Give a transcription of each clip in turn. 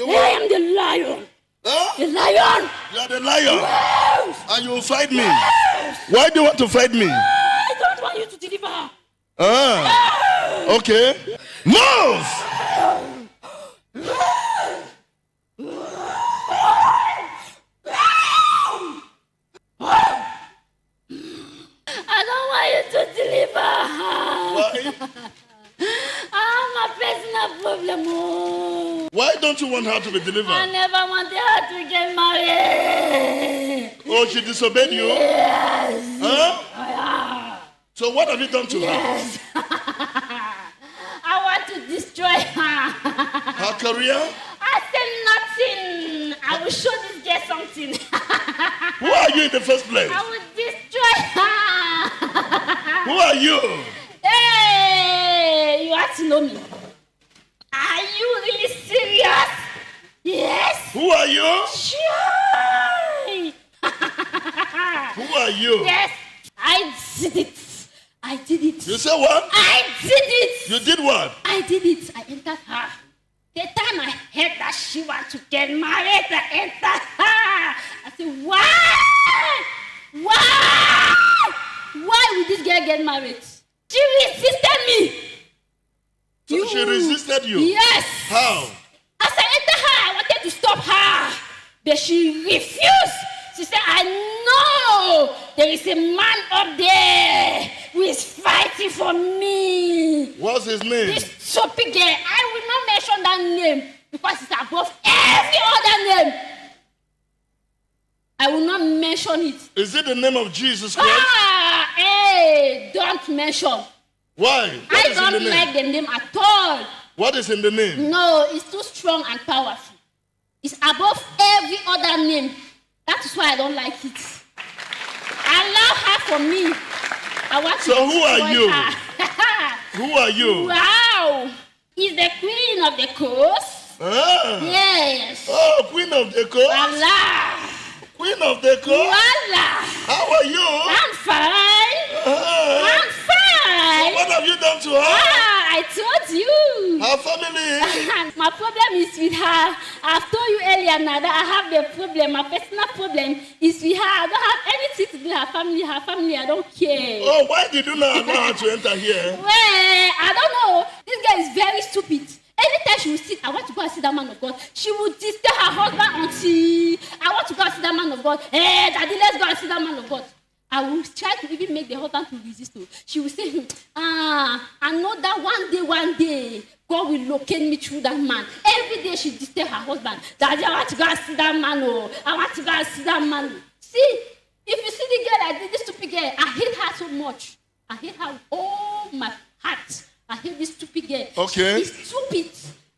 I am the lion. Huh? The lion. You are the lion. Yes. And you will fight me. Yes. Why do you want to fight me? I don't want you to deliver. Okay. Move! I don't want you to deliver. Why? I'm a personal problem. Why don't you want her to be I delivered? never wanted her to get married. Oh, she disobeyed you? Yes. Huh? So what have you done to her? Yes. I want to destroy her. Her career? I said nothing. I will show this girl something. Who are you in the first place? I will destroy her. Who are you? Hey, you have to know me. Are you really serious? Yes. Who are you? Sure. Who are you? Yes, I did it. I did it. You say what? I did it. You did what? I did it. I entered her. The time I heard that she wants to get married, I entered her. I said, why? Why? Why would this girl get married? She resisted me. So she resisted you? Yes. How? As I entered her, I wanted to stop her. But she refused. She said, I know there is a man up there who is fighting for me. What's his name? This stupid girl. I will not mention that name because it's above every other name. I will not mention it. Is it the name of Jesus Christ? Hey, don't mention. Why? What I is in the don't name? like the name at all. What is in the name? No, it's too strong and powerful. It's above every other name. That is why I don't like it. Allow her for me. I want So to who are you? her. Who are you? Wow. He's the queen of the coast. Ah. Yes. Oh, Queen of the Coast. Voila. Queen of the Coast. Voila. How are you? I'm fine. Ah. I'm fine. What have you done to her? I told you. Her family. My problem is with her. I've told you earlier now that I have the problem. My personal problem is with her. I don't have anything to do with her family. Her family, I don't care. Oh, why did you not allow her to enter here? Well, I don't know. This girl is very stupid. Anytime she will sit, I want to go and see that man of God. She will disturb her husband until I want to go and see that man of God. Hey, daddy, let's go and see that man of God. I will try to even make the husband to resist. She will say, I know that one day, God will locate me through that man. Every day she disturb her husband. Daddy, I want to go and see that man. Oh, I want to go and see that man. See, if you see the girl like this stupid girl, I hate her so much. I hate her with all my heart. I hate this stupid girl. Okay. She's stupid.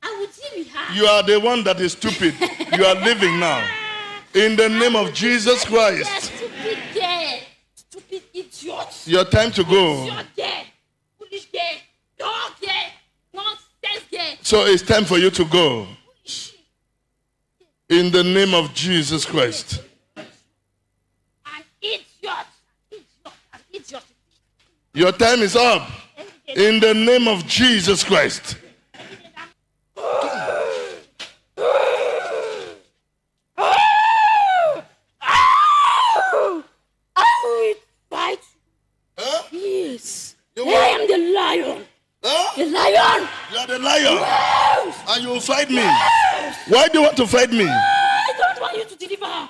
I will deal with her. You are the one that is stupid. You are living now. In the name of Jesus Christ. Yes, stupid girl. Stupid idiot. Your time to go. Idiot girl. Foolish girl. Dog girl. Nonsense girl. So it's time for you to go. In the name of Jesus Christ. An idiot. An idiot. Your time is up. In the name of Jesus Christ. Fight. Huh? Yes. You I am the lion. Huh? The lion. You are the lion. Yes. And you will fight me. Yes. Why do you want to fight me? I don't want you to deliver.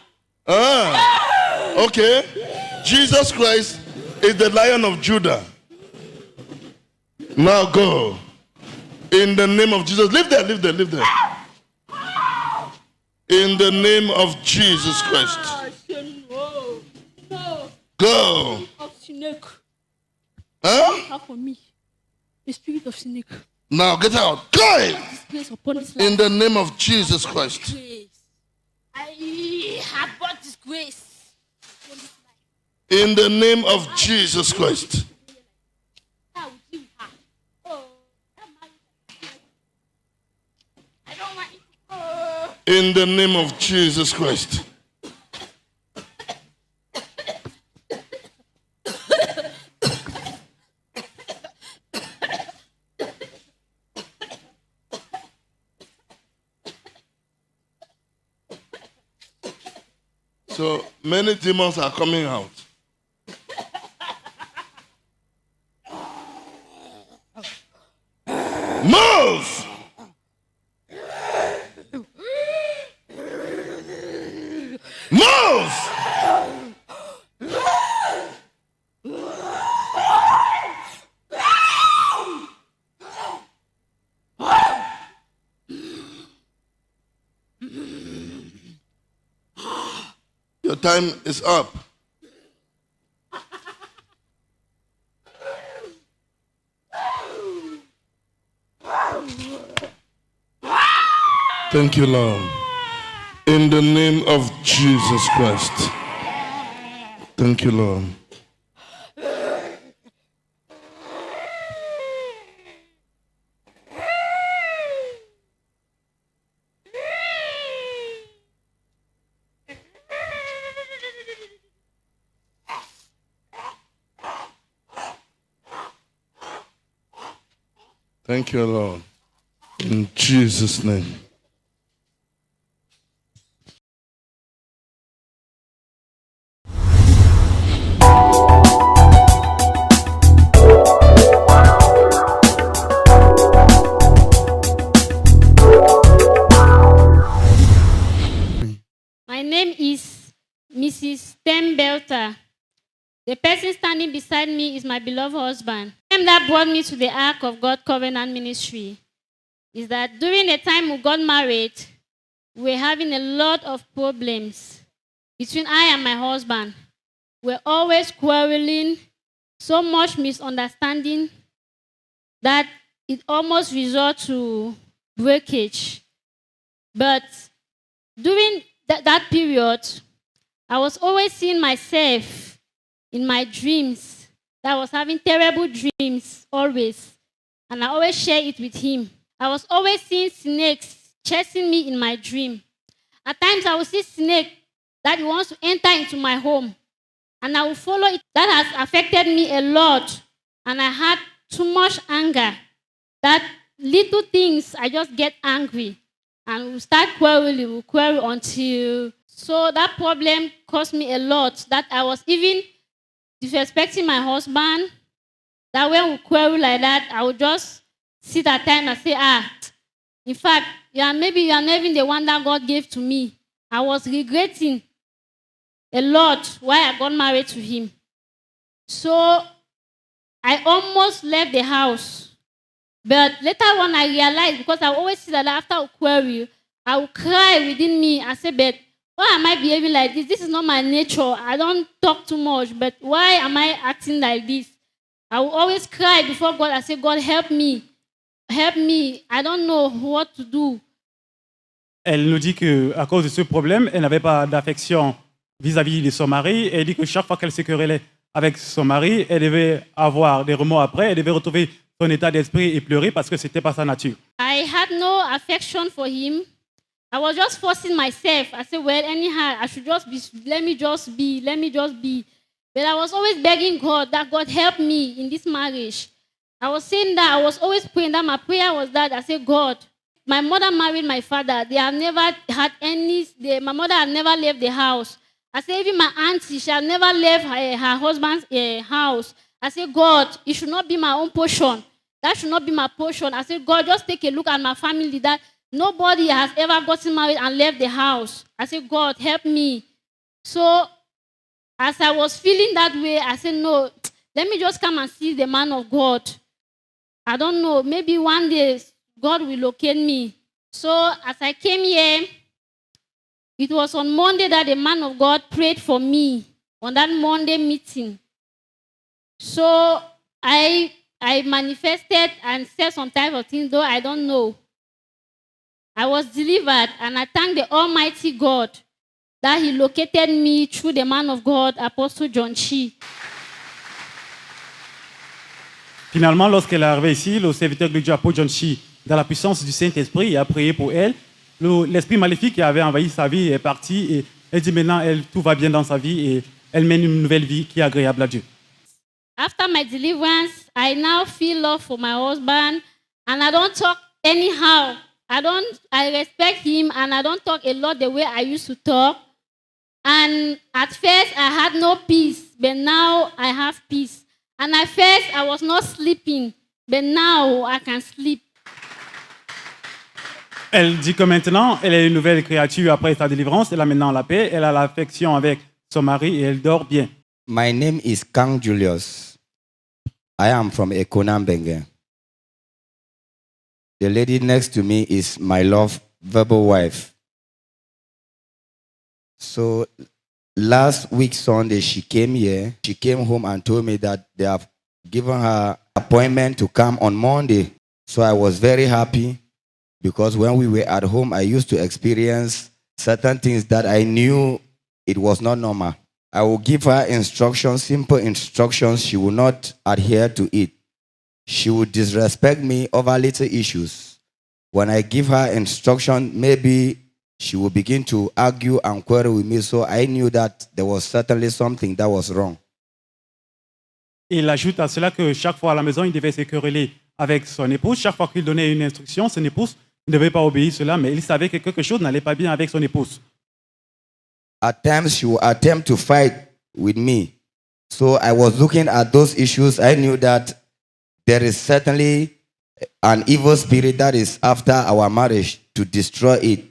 Okay. Jesus Christ is the Lion of Judah. Now go. In the name of Jesus. Live there. In the name of Jesus Christ. No. Go. Of snake. Huh? Have for me. The spirit of snake. Now get out. Go. This place upon this land. In the name of Jesus Christ. Grace. I have bought this grace. In the name of Jesus Christ. I will deal with her. Oh, that marriage. I don't want it. Oh. In the name of Jesus Christ. So many demons are coming out. Move! Move! Your time is up. Thank you, Lord. In the name of Jesus Christ. Thank you, Lord. Thank you, Lord. In Jesus' name. My name is Mrs. Tembelter. The person standing beside me is my beloved husband. The name that brought me to the Ark of God Covenant Ministry is that during the time we got married, we were having a lot of problems between I and my husband. We're always quarreling, so much misunderstanding that it almost resulted to breakage. But during that period, I was always seeing myself in my dreams. That I was having terrible dreams always. And I always share it with him. I was always seeing snakes chasing me in my dream. At times I would see snake that he wants to enter into my home. And I will follow it. That has affected me a lot. And I had too much anger. That little things, I just get angry. And we start quarreling, we quarrel until... So that problem cost me a lot. That I was even disrespecting my husband. That when we quarrel like that, I would just sit at times and say, in fact, maybe you are not even the one that God gave to me. I was regretting a lot why I got married to him. So I almost left the house. But later on, I realized, because I always see that after a quarrel, I will cry within me. I say, but why am I behaving like this? This is not my nature. I don't talk too much, but why am I acting like this? I will always cry before God. I say, God, help me. Help me. I don't know what to do. Elle nous dit qu'à cause de ce problème, elle n'avait pas d'affection vis-à-vis de son mari. Elle dit que chaque fois qu'elle se querellait avec son mari, elle devait avoir des remords après. Elle devait retrouver son état d'esprit et pleurer parce que ce n'était pas sa nature. I had no affection for him. I was just forcing myself. I said, well, anyhow, I should just be, let me just be. But I was always begging God that God help me in this marriage. I was saying that, I was always praying that my prayer was that I said, God, my mother married my father. They have never had my mother had never left the house. I said, even my auntie, she had never left her husband's house. I said, God, it should not be my own portion. That should not be my portion. I said, God, just take a look at my family that nobody has ever gotten married and left the house. I said, God, help me. So as I was feeling that way, I said, no, let me just come and see the man of God. I don't know, maybe one day God will locate me. So as I came here, it was on Monday that the man of God prayed for me on that Monday meeting. So I manifested and said some type of things, though I don't know. I was delivered, and I thank the Almighty God that He located me through the man of God, Apostle John Chi. Finalement, lorsqu'elle est arrivée ici, le serviteur de Dieu, Apostle John Chi, dans la puissance du Saint-Esprit, a prié pour elle. L'esprit maléfique qui avait envahi sa vie est parti et elle dit maintenant, tout va bien dans sa vie et elle mène une nouvelle vie qui est agréable à Dieu. After my deliverance, I now feel love for my husband, and I don't talk anyhow. I respect him, and I don't talk a lot the way I used to talk. And at first, I had no peace, but now I have peace. And at first, I was not sleeping, but now I can sleep. Elle dit que maintenant, elle est une nouvelle créature après sa délivrance. Elle a maintenant la paix, elle a l'affection avec son mari et elle dort bien. My name is Kang Julius. I am from Ekonambenge. The lady next to me is my lovable wife. So last week Sunday she came here. She came home and told me that they have given her appointment to come on Monday. So I was very happy because when we were at home, I used to experience certain things that I knew it was not normal. I will give her instructions, simple instructions. She will not adhere to it. She will disrespect me over little issues. When I give her instruction, maybe she will begin to argue and quarrel with me. So I knew that there was certainly something that was wrong. Il ajoute à cela que chaque fois à la maison, il devait se quereller avec son épouse. Chaque fois qu'il donnait une instruction, son épouse ne devait pas obéir cela, mais il savait que quelque chose n'allait pas bien avec son épouse. At times, she will attempt to fight with me. So I was looking at those issues. I knew that there is certainly an evil spirit that is after our marriage to destroy it.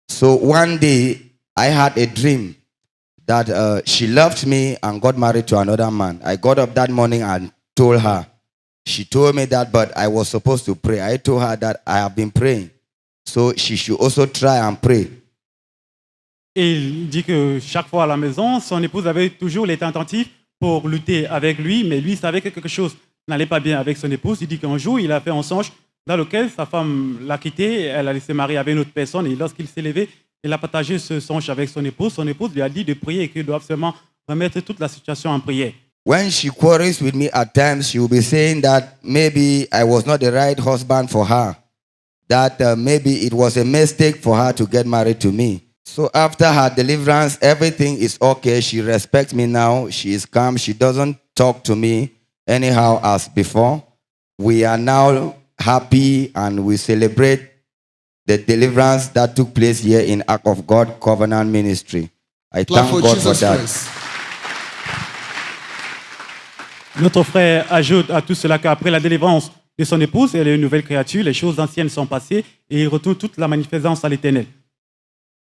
So one day, I had a dream that she left me and got married to another man. I got up that morning and told her. She told me that, but I was supposed to pray. I told her that I have been praying. So she should also try and pray. Et il dit que chaque fois à la maison, son épouse avait toujours les tentatives pour lutter avec lui, mais lui savait que quelque chose n'allait pas bien avec son épouse. Il dit qu'un jour, il a fait un songe dans lequel sa femme l'a quitté, elle allait se marier avec une autre personne, et lorsqu'il s'est levé, il a partagé ce songe avec son épouse. Son épouse lui a dit de prier et qu'ils doivent seulement remettre toute la situation en prière. When she quarrels with me at times, she will be saying that maybe I was not the right husband for her, that maybe it was a mistake for her to get married to me. So after her deliverance, everything is okay. She respects me now. She is calm. She doesn't talk to me anyhow as before. We are now happy and we celebrate the deliverance that took place here in Ark of God Covenant Ministry. I thank God for that. Notre frère ajoute à tout cela qu'après la délivrance de son épouse, elle est une nouvelle créature, les choses anciennes sont passées et il retourne toute la magnificence à l'Éternel.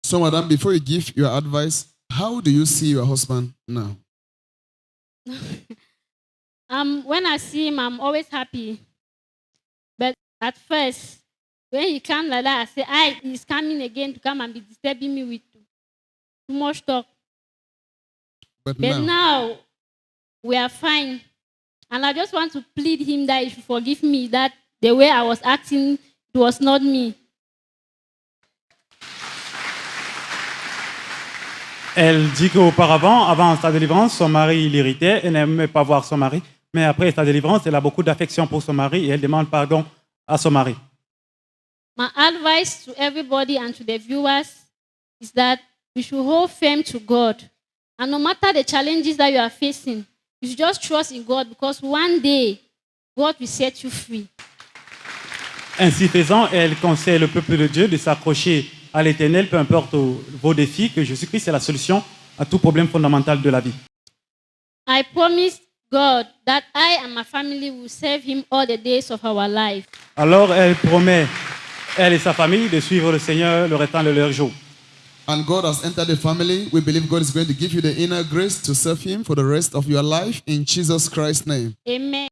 So, madam, before you give your advice, how do you see your husband now? When I see him, I'm always happy. But at first, when he comes like that, I say, he's coming again to come and be disturbing me with too much talk. But now, we are fine. And I just want to plead him that he should forgive me, that the way I was acting, it was not me. Elle dit qu'auparavant, avant sa délivrance, son mari l'irritait, elle n'aimait pas voir son mari. Mais après sa délivrance, elle a beaucoup d'affection pour son mari et elle demande pardon à son mari. My advice to everybody and to the viewers is that we should hold firm to God. And no matter the challenges that you are facing, you should just trust in God because one day, God will set you free. Ainsi faisant, elle conseille le peuple de Dieu de s'accrocher à l'Éternel, peu importe vos défis, que Jésus-Christ est la solution à tout problème fondamental de la vie. I promise God that I and my family will serve Him all the days of our life. Alors elle promet, elle et sa famille, de suivre le Seigneur le restant de leur jour. And God has entered the family. We believe God is going to give you the inner grace to serve Him for the rest of your life in Jesus Christ's name. Amen.